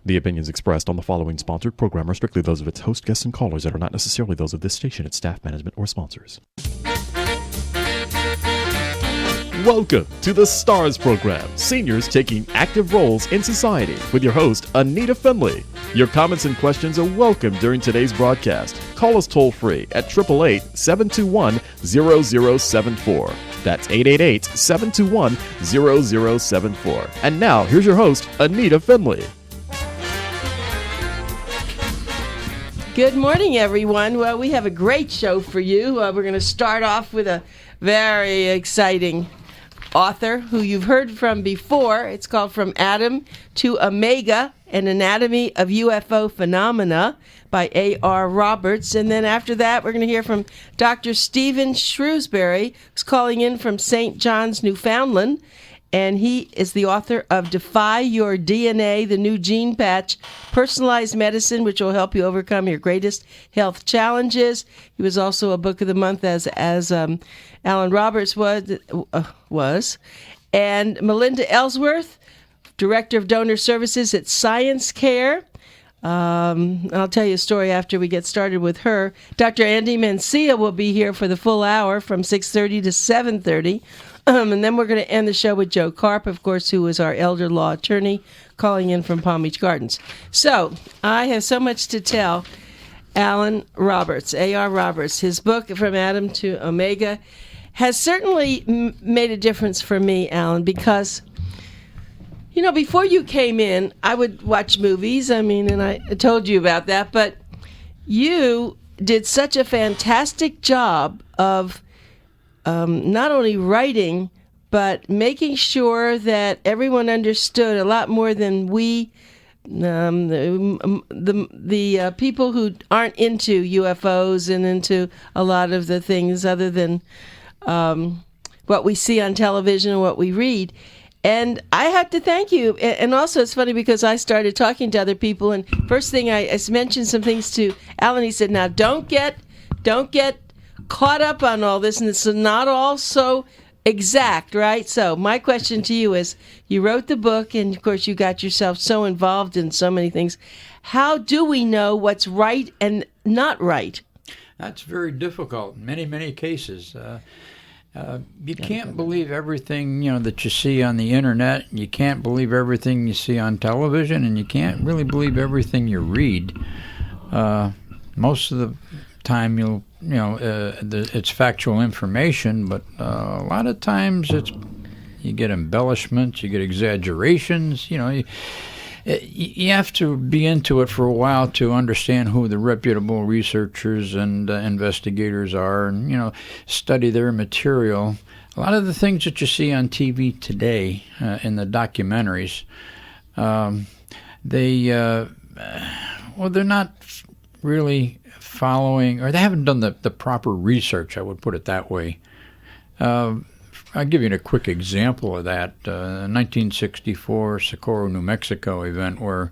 The opinions expressed on the following sponsored program are strictly those of its host, guests, and callers that are not necessarily those of this station, its staff, management, or sponsors. Welcome to the STARS program, Seniors Taking Active Roles in Society, with your host, Anita Finley. Your comments and questions are welcome during today's broadcast. Call us toll-free at 888-721-0074. That's 888-721-0074. And now, here's your host, Anita Finley. Good morning, everyone. Well, we have a great show for you. We're going to start off with a very exciting author who you've heard from before. It's called From Atom to Omega, An Anatomy of UFO Phenomena by A.R. Roberts. And then after that, we're going to hear from Dr. Stephen Shrewsbury, who's calling in from St. John's, Newfoundland. And he is the author of Defy Your DNA, the new gene patch, personalized medicine, which will help you overcome your greatest health challenges. He was also a Book of the Month, as Alan Roberts was. And Melinda Ellsworth, Director of Donor Services at Science Care. I'll tell you a story after we get started with her. Dr. Andy Mencia will be here for the full hour from 6:30 to 7:30. And then we're going to end the show with Joe Karp, of course, who is our elder law attorney, calling in from Palm Beach Gardens. So I have so much to tell Alan Roberts, A.R. Roberts. His book, From Atom to Omega, has certainly made a difference for me, Alan, because, you know, before you came in, I would watch movies. And I told you about that. But you did such a fantastic job of not only writing, but making sure that everyone understood a lot more than we, the people who aren't into UFOs and into a lot of the things other than what we see on television and what we read. And I have to thank you. And also, it's funny because I started talking to other people, and first thing I mentioned some things to Alan. He said, "Now don't get caught up on all this, and it's not all so exact, right?" So my question to you is, you wrote the book, and of course you got yourself so involved in so many things. How do we know what's right and not right? That's very difficult in many, many cases. You can't believe everything that you see on the internet. You can't believe everything you see on television, and you can't really believe everything you read. Most of the time, it's factual information, but a lot of times you get embellishments, you get exaggerations. You have to be into it for a while to understand who the reputable researchers and investigators are, and study their material. A lot of the things that you see on TV today in the documentaries, they're not really following, or they haven't done the proper research, I would put it that way. I'll give you a quick example of that. 1964 Socorro, New Mexico event where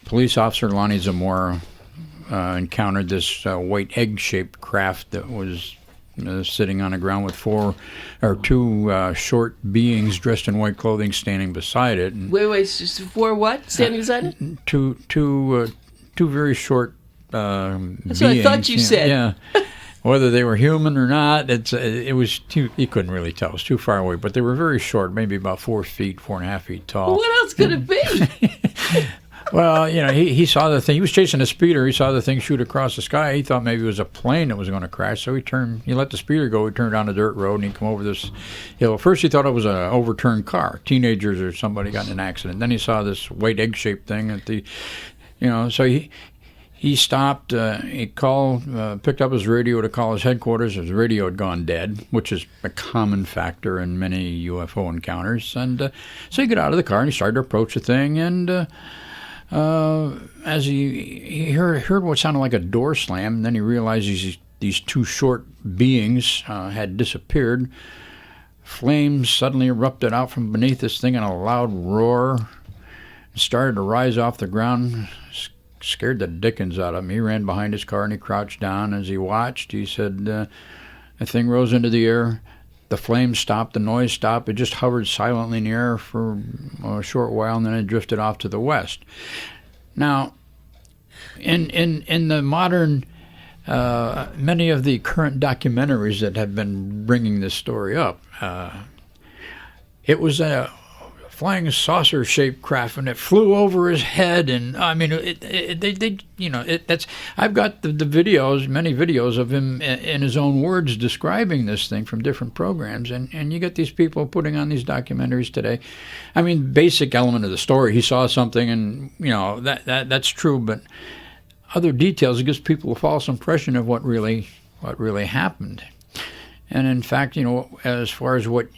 police officer Lonnie Zamora encountered this white egg-shaped craft that was sitting on the ground with two short beings dressed in white clothing standing beside it. And, wait, four what? Standing beside it? Two very short beings. That's what I thought you said. Yeah. Whether they were human or not, it was too, you couldn't really tell. It was too far away. But they were very short, maybe about 4 feet, 4.5 feet tall. What else could it be? Well, he saw the thing. He was chasing a speeder. He saw the thing shoot across the sky. He thought maybe it was a plane that was going to crash. So he let the speeder go. He turned down a dirt road, and he come over this hill. First, he thought it was an overturned car. Teenagers or somebody got in an accident. Then he saw this white egg-shaped thing at the, so he stopped, he called, picked up his radio to call his headquarters. His radio had gone dead, which is a common factor in many UFO encounters. And so he got out of the car and he started to approach the thing. And as he heard what sounded like a door slam, and then he realized these two short beings had disappeared. Flames suddenly erupted out from beneath this thing in a loud roar. It started to rise off the ground. Scared the dickens out of him. He ran behind his car and he crouched down. As he watched, he said, the thing rose into the air. The flames stopped. The noise stopped. It just hovered silently in the air for a short while, and then it drifted off to the west. Now, in the modern, many of the current documentaries that have been bringing this story up, it was a flying saucer-shaped craft, and it flew over his head. And I mean, that's. I've got the videos, many videos of him in his own words describing this thing from different programs, and you get these people putting on these documentaries today. I mean, basic element of the story, he saw something, and that's true, but other details, it gives people a false impression of what really happened. And in fact, as far as what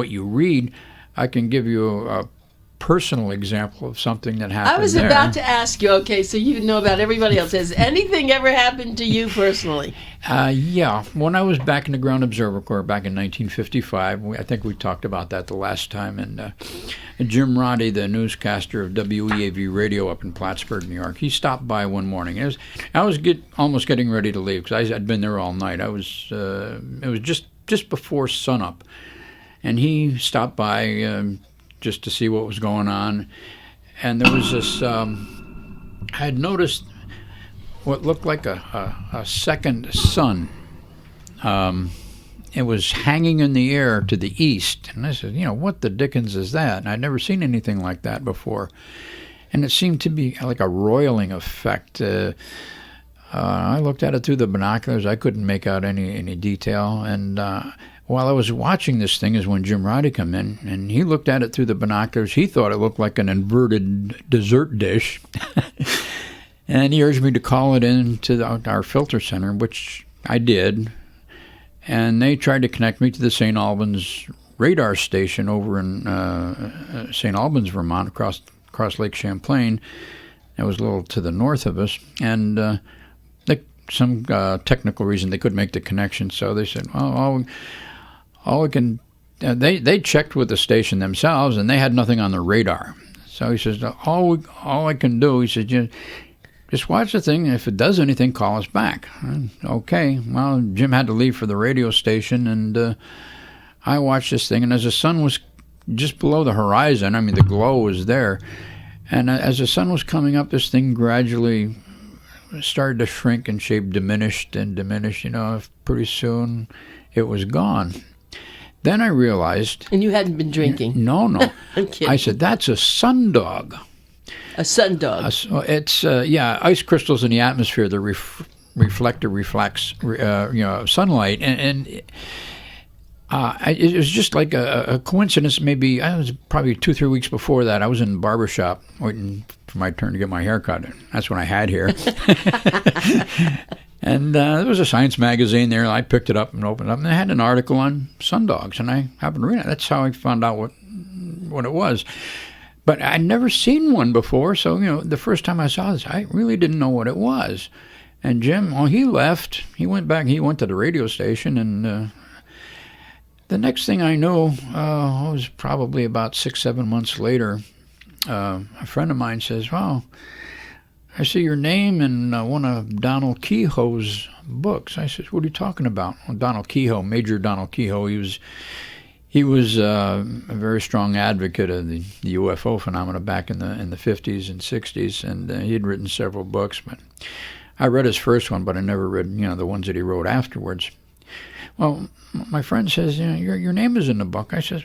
you read, I can give you a personal example of something that happened. I was about to ask you, okay, so you know about everybody else. Has anything ever happened to you personally? Yeah. When I was back in the Ground Observer Corps back in 1955, I think we talked about that the last time, and Jim Roddy, the newscaster of WEAV Radio up in Plattsburgh, New York, he stopped by one morning. I was almost getting ready to leave because I'd been there all night. It was just before sunup. And he stopped by just to see what was going on. And there was this, I had noticed what looked like a second sun. It was hanging in the air to the east. And I said, what the dickens is that? And I'd never seen anything like that before. And it seemed to be like a roiling effect. I looked at it through the binoculars. I couldn't make out any detail. And while I was watching this thing is when Jim Roddy come in, and he looked at it through the binoculars. He thought it looked like an inverted dessert dish. And he urged me to call it in to our filter center, which I did. And they tried to connect me to the St. Albans radar station over in St. Albans, Vermont, across Lake Champlain. It was a little to the north of us. And some technical reason they couldn't make the connection. So they said, well, all we can, they checked with the station themselves, and they had nothing on the radar. So he says, all I can do, he said, just watch the thing, and if it does anything, call us back. Okay. Well, Jim had to leave for the radio station, and I watched this thing, and as the sun was just below the horizon, I mean, the glow was there, and as the sun was coming up, this thing gradually started to shrink in shape, diminished. Pretty soon it was gone. Then I realized... And you hadn't been drinking? No. I'm kidding. I said, that's a sundog. A sundog? It's, ice crystals in the atmosphere that reflect sunlight. And it was just like a coincidence. Maybe, I was probably 2-3 weeks before that. I was in the barbershop waiting for my turn to get my hair cut. That's when I had hair. And there was a science magazine there. I picked it up and opened it up, and they had an article on sundogs, and I happened to read it. That's how I found out what it was. But I'd never seen one before, so the first time I saw this, I really didn't know what it was. And Jim, he left. He went back. He went to the radio station, and the next thing I knew, it was probably about 6-7 months later. A friend of mine says, "Well, I see your name in one of Donald Kehoe's books." I said, "What are you talking about?" Well, Donald Kehoe, Major Donald Kehoe, he was a very strong advocate of the UFO phenomena back in the 50s and 60s, and he had written several books. But I read his first one, but I never read the ones that he wrote afterwards. Well, my friend says, your name is in the book. I says,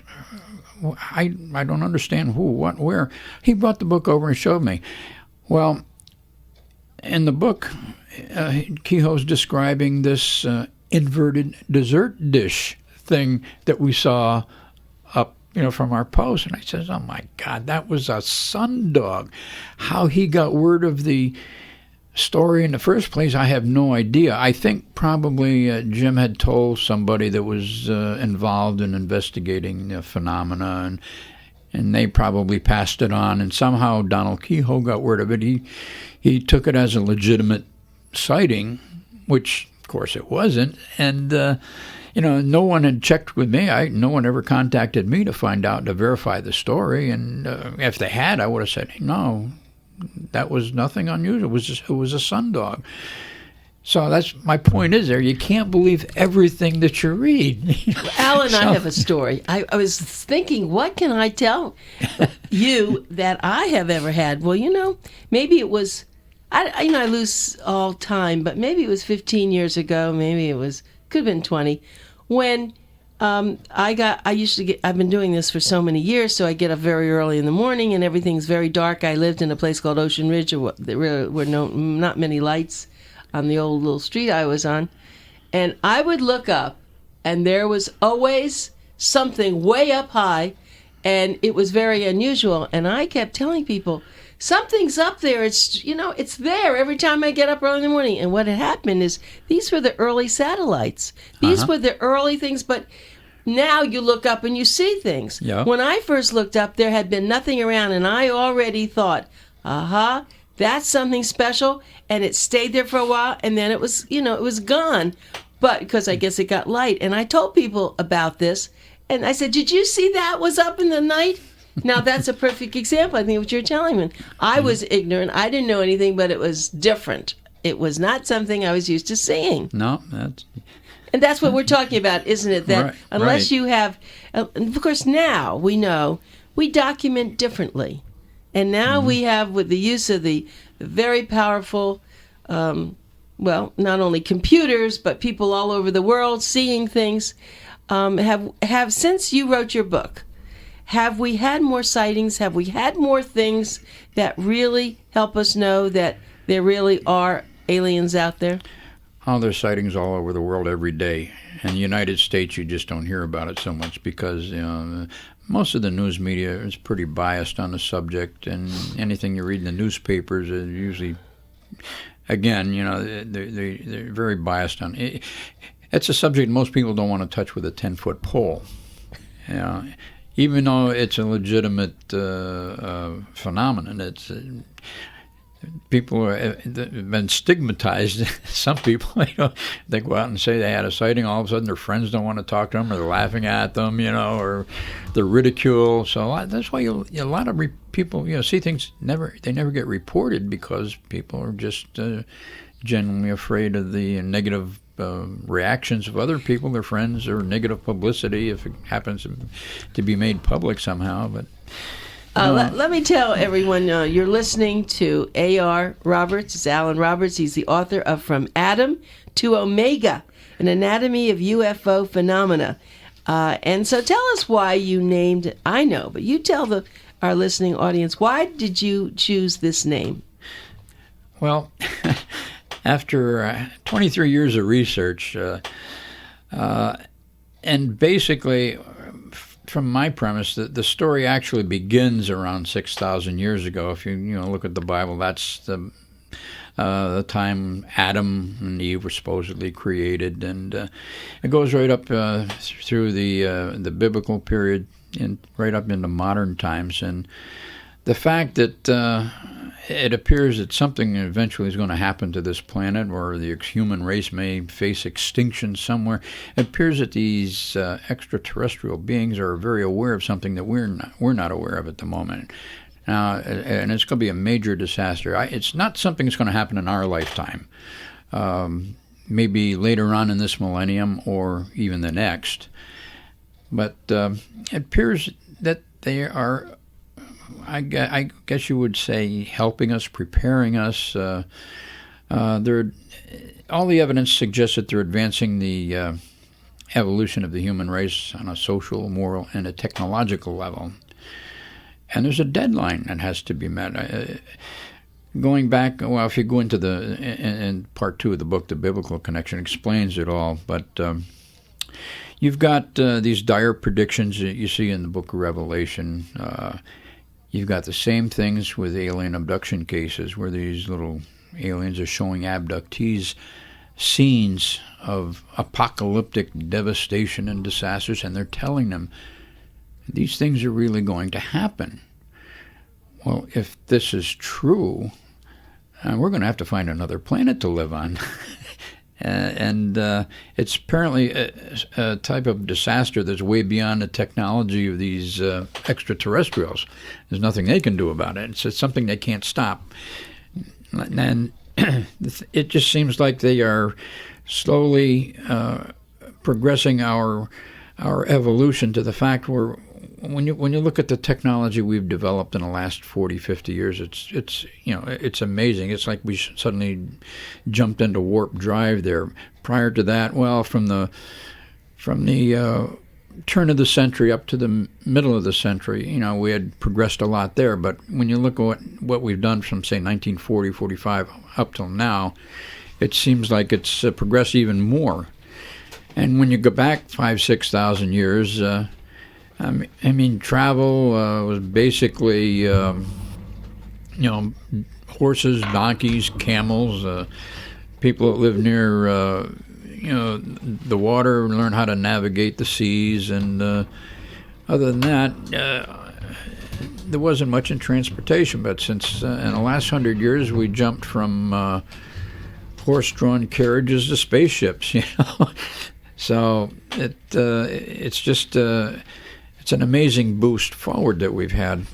well, I don't understand who, what, where. He brought the book over and showed me. Well, in the book, Kehoe's describing this inverted dessert dish thing that we saw up, from our post. And I says, oh my God, that was a sundog. How he got word of the story in the first place, I have no idea. I think probably Jim had told somebody that was involved in investigating the phenomena, and they probably passed it on, and somehow Donald Kehoe got word of it. He took it as a legitimate sighting, which of course it wasn't, and no one had checked with me. No one ever contacted me to find out, to verify the story, and if they had, I would have said, no, that was nothing unusual. It was a sundog. So that's my point is there. You can't believe everything that you read. Al and I have a story. I was thinking, what can I tell you that I have ever had? Well, maybe it was, I lose all time, but maybe it was 15 years ago. Maybe could have been 20, when I've been doing this for so many years, so I get up very early in the morning and everything's very dark. I lived in a place called Ocean Ridge, where there were not many lights on the old little street I was on. And I would look up, and there was always something way up high, and it was very unusual. And I kept telling people, something's up there. It's there every time I get up early in the morning. And what had happened is these were the early satellites. These were the early things, but now you look up and you see things. Yeah. When I first looked up, there had been nothing around, and I already thought, that's something special, and it stayed there for a while, and then it was gone. But because I guess it got light, and I told people about this, and I said, "Did you see that was up in the night?" Now that's a perfect example. I think of what you're telling me. I was ignorant. I didn't know anything, but it was different. It was not something I was used to seeing. No, and that's what we're talking about, isn't it? That unless you have, of course, now we know we document differently. And now we have, with the use of the very powerful, not only computers, but people all over the world seeing things, have since you wrote your book, have we had more sightings? Have we had more things that really help us know that there really are aliens out there? Oh, there's sightings all over the world every day. In the United States, you just don't hear about it so much because, most of the news media is pretty biased on the subject, and anything you read in the newspapers is usually, again, they're very biased on it. It's a subject most people don't want to touch with a 10-foot pole. Even though it's a legitimate phenomenon, people have been stigmatized. Some people, they go out and say they had a sighting. All of a sudden, their friends don't want to talk to them, or they're laughing at them, or they're ridiculed. So that's why a lot of people, see things they never get reported because people are just genuinely afraid of the negative reactions of other people, their friends, or negative publicity if it happens to be made public somehow. But let me tell everyone, you're listening to A.R. Roberts. It's Alan Roberts. He's the author of From Atom to Omega, An Anatomy of UFO Phenomena. And so tell us why you named, I know, but you tell our listening audience, why did you choose this name? Well, after 23 years of research, and basically, from my premise, the story actually begins around 6,000 years ago. If you look at the Bible, that's the time Adam and Eve were supposedly created, and it goes right up through the biblical period and right up into modern times. And the fact that it appears that something eventually is going to happen to this planet, or the human race may face extinction somewhere. It appears that these extraterrestrial beings are very aware of something that we're not aware of at the moment. Now, and it's going to be a major disaster. It's not something that's going to happen in our lifetime. Maybe later on in this millennium or even the next. But it appears that they are, I guess you would say, helping us, preparing us. All the evidence suggests that they're advancing the evolution of the human race on a social, moral, and a technological level. And there's a deadline that has to be met. Going back, well, if you go into in part 2 of the book, The Biblical Connection explains it all. But you've got these dire predictions that you see in the book of Revelation. You've got the same things with alien abduction cases, where these little aliens are showing abductees scenes of apocalyptic devastation and disasters, and they're telling them these things are really going to happen. Well, if this is true, we're going to have to find another planet to live on. And it's apparently a type of disaster that's way beyond the technology of these extraterrestrials. There's nothing they can do about it. It's something they can't stop. And it just seems like they are slowly progressing our evolution to the fact where when you look at the technology we've developed in the last 40, 50 years, it's amazing. It's like we suddenly jumped into warp drive there. Prior to that, well, from the turn of the century up to the middle of the century, we had progressed a lot there. But when you look at what we've done from, say, 1940, 45 up till now, it seems like it's progressed even more. And when you go back 5,000, 6,000 years, travel was basically, horses, donkeys, camels, people that live near, the water, learn how to navigate the seas, and other than that, there wasn't much in transportation. But since in the last 100 years, we jumped from horse-drawn carriages to spaceships, So it's just it's an amazing boost forward that we've had.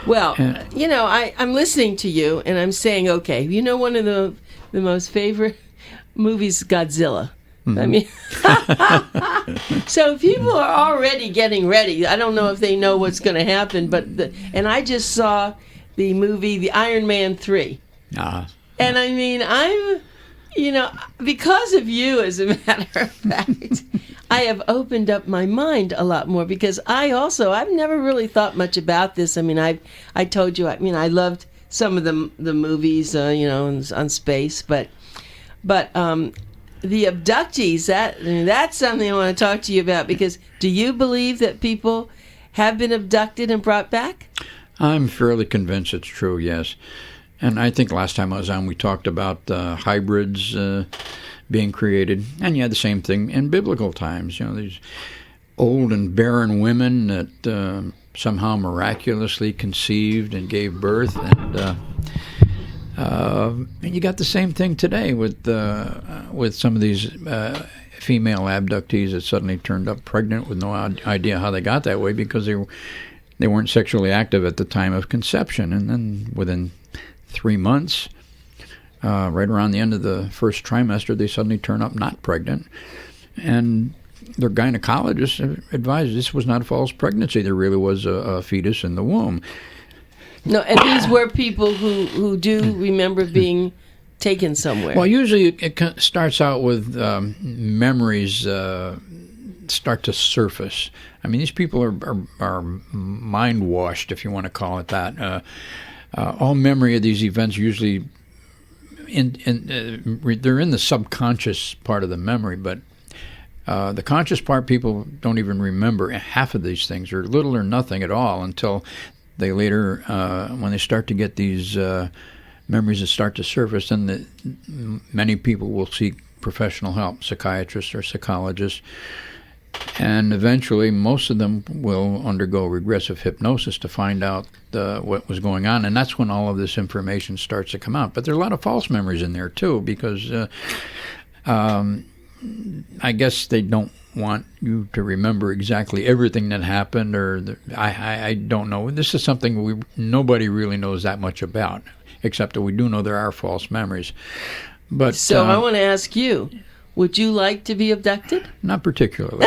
Well, I'm listening to you, and I'm saying, okay, one of the most favorite movies, Godzilla. Mm-hmm. I mean, so people are already getting ready. I don't know if they know what's going to happen, and I just saw the movie, the Iron Man 3. And I mean, I'm, because of you, as a matter of fact, I have opened up my mind a lot more, because I've never really thought much about this. I mean, I told you, I loved some of the movies, on space, but the abductees, that's something I want to talk to you about, because do you believe that people have been abducted and brought back? I'm fairly convinced it's true, yes. And I think last time I was on, we talked about hybrids being created. And you had the same thing in biblical times. These old and barren women that somehow miraculously conceived and gave birth. And you got the same thing today with some of these female abductees that suddenly turned up pregnant with no idea how they got that way, because they weren't sexually active at the time of conception. And then within 3 months, right around the end of the first trimester, they suddenly turn up not pregnant. And their gynecologist advised this was not a false pregnancy. There really was a fetus in the womb. No, and these were people who do remember being taken somewhere. Well, usually it starts out with memories start to surface. I mean, these people are mind-washed, if you want to call it that. All memory of these events usually they're in the subconscious part of the memory, but the conscious part, people don't even remember half of these things, or little or nothing at all, until they later, when they start to get these memories that start to surface, then many people will seek professional help, psychiatrists or psychologists. And eventually, most of them will undergo regressive hypnosis to find out what was going on. And that's when all of this information starts to come out. But there are a lot of false memories in there, too, because I guess they don't want you to remember exactly everything that happened. I don't know. This is something nobody really knows that much about, except that we do know there are false memories. But so I want to ask you, would you like to be abducted? Not particularly.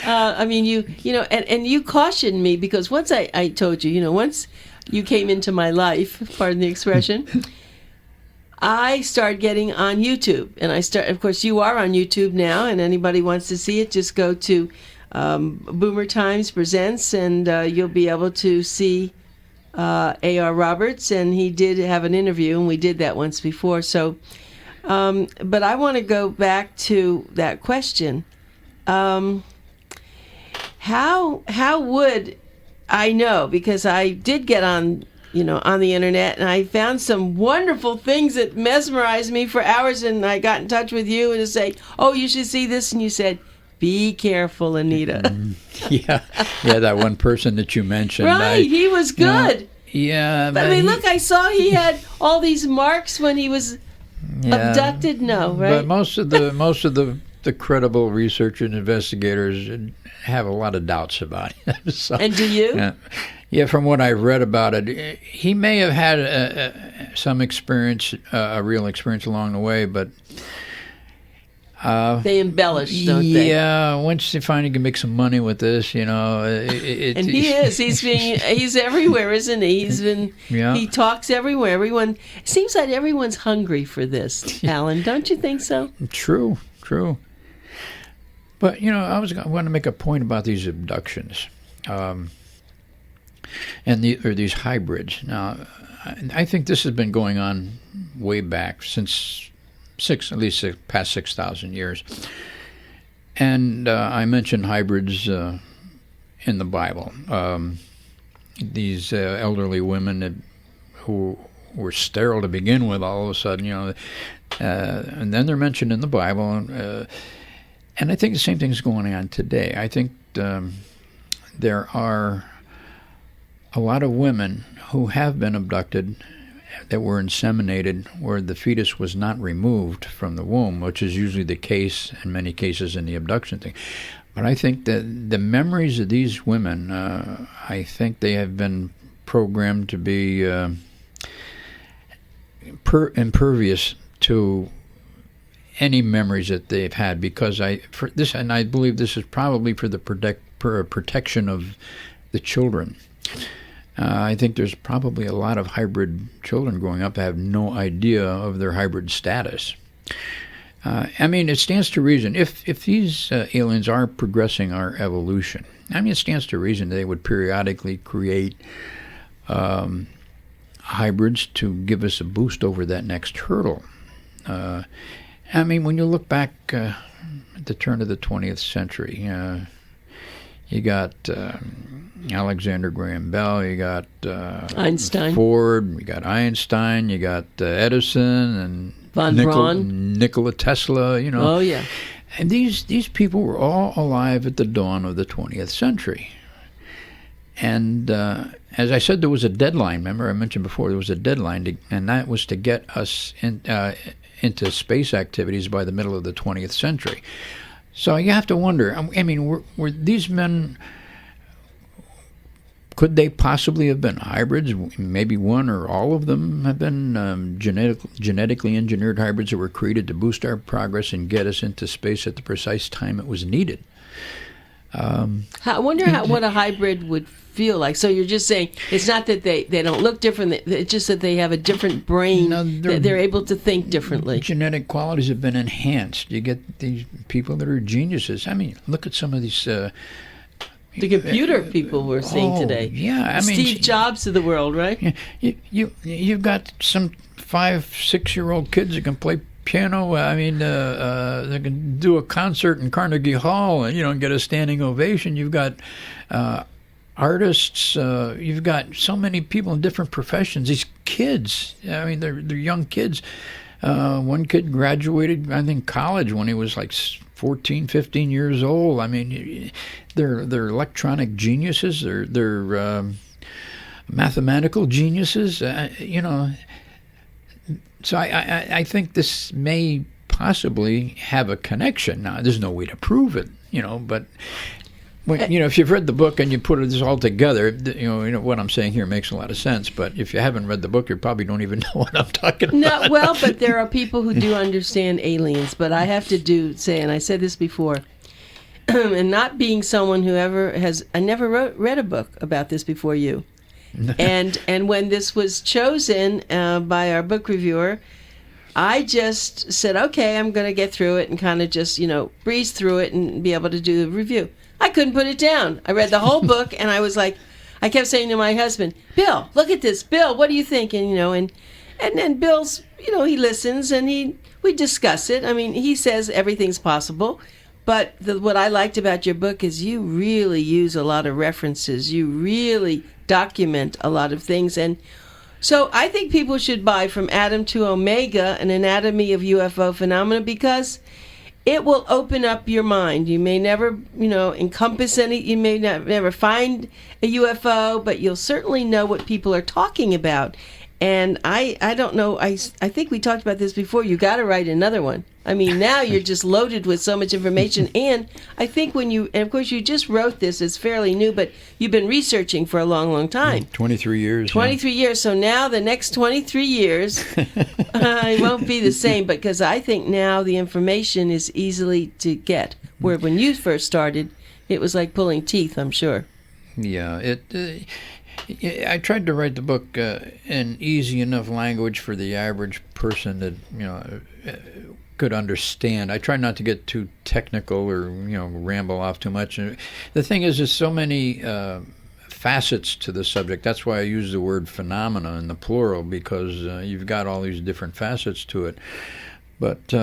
I mean, and you cautioned me, because once I told you, once you came into my life, pardon the expression, I started getting on YouTube. And of course, you are on YouTube now, and anybody wants to see it, just go to Boomer Times Presents, and you'll be able to see A.R. Roberts, and he did have an interview, and we did that once before. So, but I want to go back to that question. How would I know? Because I did get on, on the internet, and I found some wonderful things that mesmerized me for hours, and I got in touch with you to say, oh, you should see this, and you said, be careful, Anita. Yeah, that one person that you mentioned. Right, he was good. Yeah. But I mean, look, I saw he had all these marks when he was abducted. No, right? But most of the the credible researchers and investigators have a lot of doubts about it. So, and do you? Yeah, from what I've read about it, he may have had some experience, a real experience along the way, but they embellish, don't they? Yeah, once they finally can make some money with this, and he is. He's everywhere, isn't he? He talks everywhere. It seems like everyone's hungry for this, Alan. Don't you think so? True. But I want to make a point about these abductions, and these hybrids. Now, I think this has been going on way back since at least the past 6,000 years. And I mentioned hybrids in the Bible. These elderly women who were sterile to begin with, all of a sudden, and then they're mentioned in the Bible. And I think the same thing's going on today. I think there are a lot of women who have been abducted that were inseminated where the fetus was not removed from the womb, which is usually the case in many cases in the abduction thing. But I think that the memories of these women, I think they have been programmed to be impervious to any memories that they've had, because I believe this is probably for the protection of the children. I think there's probably a lot of hybrid children growing up that have no idea of their hybrid status. It stands to reason, if these aliens are progressing our evolution, it stands to reason they would periodically create hybrids to give us a boost over that next hurdle. When you look back at the turn of the 20th century, you got Alexander Graham Bell, you got Einstein, Ford, you got Einstein, you got Edison and Von Braun, Nikola Tesla. Oh yeah, and these people were all alive at the dawn of the 20th century. And as I said, there was a deadline. Remember, I mentioned before there was a deadline, and that was to get us into space activities by the middle of the 20th century. So you have to wonder, were these men, could they possibly have been hybrids? Maybe one or all of them have been genetically engineered hybrids that were created to boost our progress and get us into space at the precise time it was needed. I wonder what a hybrid would feel like. So you're just saying it's not that they don't look different, it's just that they have a different brain, that they're able to think differently. Genetic qualities have been enhanced. You get these people that are geniuses. Look at some of these... the computer people we're seeing today. Yeah, Steve Jobs of the world, right? You've got some 5-6-year-old kids that can play piano. They can do a concert in Carnegie Hall and get a standing ovation. You've got artists. You've got so many people in different professions. These kids, they're young kids. One kid graduated, I think, college when he was like 14, 15 years old. They're electronic geniuses. They're mathematical geniuses. So I think this may possibly have a connection. Now, there's no way to prove it, but if you've read the book and you put this all together, what I'm saying here makes a lot of sense. But if you haven't read the book, you probably don't even know what I'm talking about. No, well, but there are people who do understand aliens. But I have to say, and I said this before, and not being someone who I never read a book about this before you. and when this was chosen by our book reviewer, I just said, okay, I'm going to get through it and kind of just, breeze through it and be able to do the review. I couldn't put it down. I read the whole book, and I was like, I kept saying to my husband, Bill, look at this. Bill, what do you think? And then Bill's, he listens, and we discuss it. He says everything's possible. But what I liked about your book is you really use a lot of references. You really document a lot of things. And so I think people should buy From Atom to Omega, An Anatomy of UFO Phenomena, because it will open up your mind. You may never, encompass any, you may never find a UFO, but you'll certainly know what people are talking about. And I don't know, I think we talked about this before. You got to write another one. I mean, now you're just loaded with so much information. And I think and of course you just wrote this, it's fairly new, but you've been researching for a long, long time. 23 years. 23 years. So now the next 23 years, it won't be the same, because I think now the information is easily to get. Where when you first started, it was like pulling teeth, I'm sure. Yeah, I tried to write the book in easy enough language for the average person that could understand. I try not to get too technical or ramble off too much. And the thing is, there's so many facets to the subject. That's why I use the word phenomena in the plural, because you've got all these different facets to it. But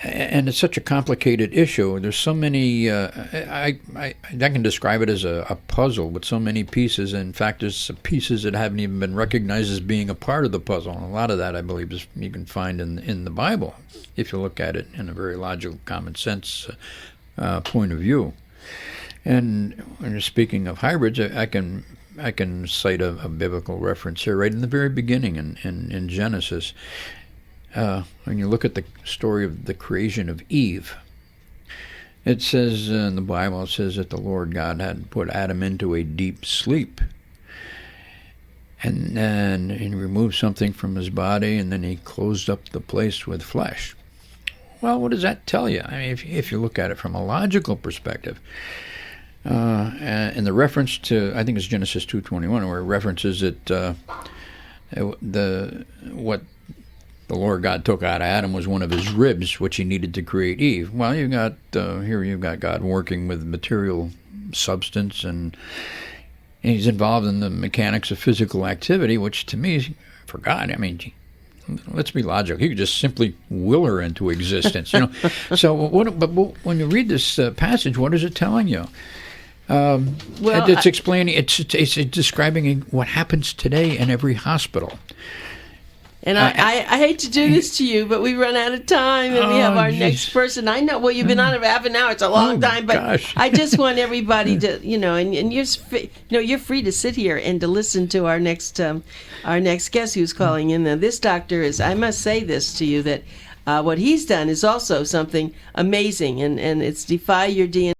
and it's such a complicated issue. There's so many. I can describe it as a puzzle with so many pieces. In fact, there's some pieces that haven't even been recognized as being a part of the puzzle. And a lot of that, I believe, is you can find in the Bible if you look at it in a very logical, common sense point of view. And when you're speaking of hybrids, I can cite a biblical reference here right in the very beginning in Genesis. When you look at the story of the creation of Eve, it says in the Bible, it says that the Lord God had put Adam into a deep sleep. And then he removed something from his body, and then he closed up the place with flesh. Well, what does that tell you? I mean, if you look at it from a logical perspective, and the reference to, I think it's Genesis 2:21, where it references that what the Lord God took out of Adam was one of his ribs, which he needed to create Eve. Well, you've got God working with material substance, and he's involved in the mechanics of physical activity, which to me, for God, I mean, let's be logical. He could just simply will her into existence, So, but when you read this passage, what is it telling you? It's explaining. It's describing what happens today in every hospital. And I hate to do this to you, but we run out of time, and we have our next person. I know, well, you've been on for half an hour. It's a long time, but gosh. I just want everybody to, and you're free to sit here and to listen to our next guest who's calling in. Now, this doctor is, I must say this to you, that what he's done is also something amazing, and it's Defy Your DNA.